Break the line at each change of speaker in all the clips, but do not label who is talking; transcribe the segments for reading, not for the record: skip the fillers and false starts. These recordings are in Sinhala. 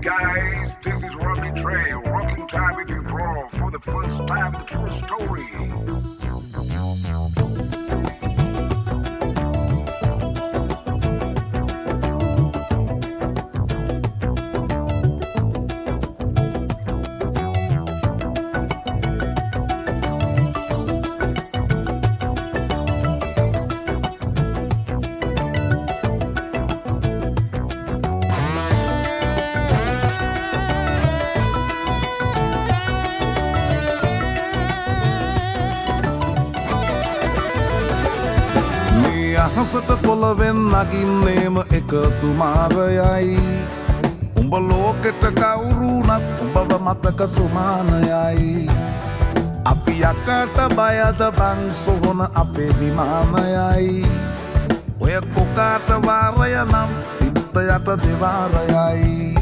guys, this is Rodney Trey, rocking time with you, bro, for the first time in the true story.
හසට පොළවෙන් නගින්නේම එකතු මාරයයි උඹ ලෝකෙට කවුරුනත් උඹව මතක සුමානයයි අපි යකට බයද බං සොහොන අපේ විමානයයි ඔය කොකාට වාරය නම් තිත්ත යට දෙවාරයයි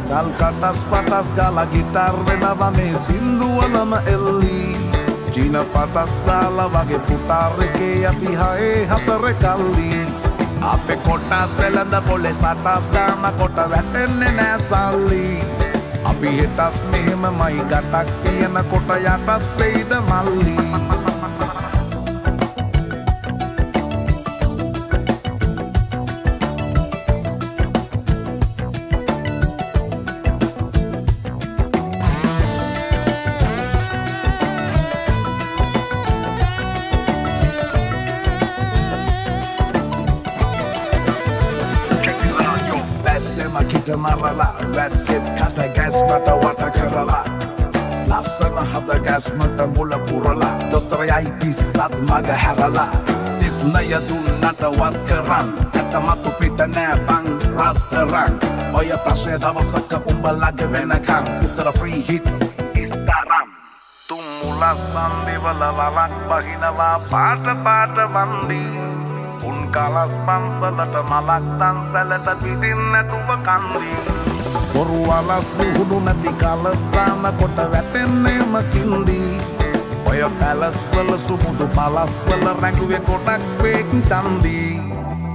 ගල් කටස් පටස් ගාලා ගිටාර් වෙනවා මේ සින්දුවලම එල්ලී චීන පටස් දාලා වගේ පුටාර් එකේ අපි හයේ හතර කල්ලි අපේ කොටස් වෙලඳ පොලේ සටස් ගාන කොට වැටෙන්නේ නෑ සල්ලි අපි හෙටත් මෙහෙමමයි ගටක් තියෙන කොට යටත් වෙයිද මල්ලි Kita marala, වැස්සෙත් කට ගැස් මට වට කරලා ලස්සන හද ගැස් මට මුල පුරලා දොස්තරයයි පිස්සත් මග හැරලා තිස්නය දුන්නට වත් කරන් ඇත මතු පිට නෑ බං රත්තරන් ඔය ප්‍රශ්නය දවසක උඹලගේ වෙනකම් උත්තර ෆ්‍රී හිට් ඉස්තරම් තුම් මුලස් සන්දිවල වලක් බහිනවා පාට පාට වන්දි උන් කලස් පන්සලට මලක් තන්සලට පිටින් නැතුව කන්දි බොරු අලස් විහුණු නැති කලස් තාන කොට වැටෙන්නේම කින්දි ඔය පැලස් වල සුමුදු පලස් වල රැඟුවේ කොටක් ෆේක් තන්දි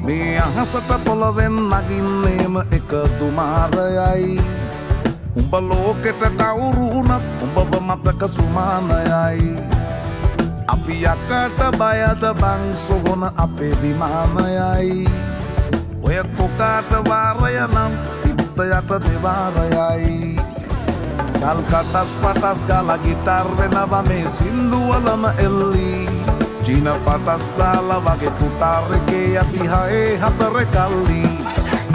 මේ අහසට පොළවෙන් නගින්නේම එකතු මාරයයි උඹ ලෝකෙට කවුරුනත් උඹව මතක සුමානයයි අපි යකට බයද බං සොහොන අපේ විමානයයි ඔය කොකාට වාරය නම් තිත්ත යට දෙවාරයයි ගල් කටස් පටස් ගාලා ගිටාර් වෙනවා මේ සින්දුවලම එල්ලී චීන පටස් දාලා වගේ පුටාර් එකේ අපි හයේ හතර කල්ලි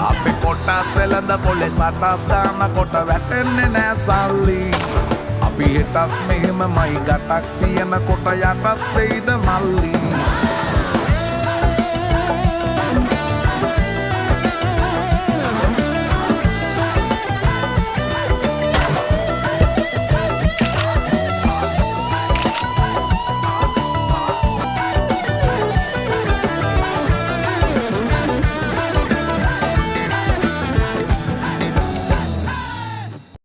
අපේ කොටස් වෙලඳ පොලේ සටස් ගාන කොට වැටෙන්නේ නෑ සල්ලි අපි හෙටත් මෙහෙමමයි ගටක් තියෙන කොට යටත් වෙයිද මල්ලි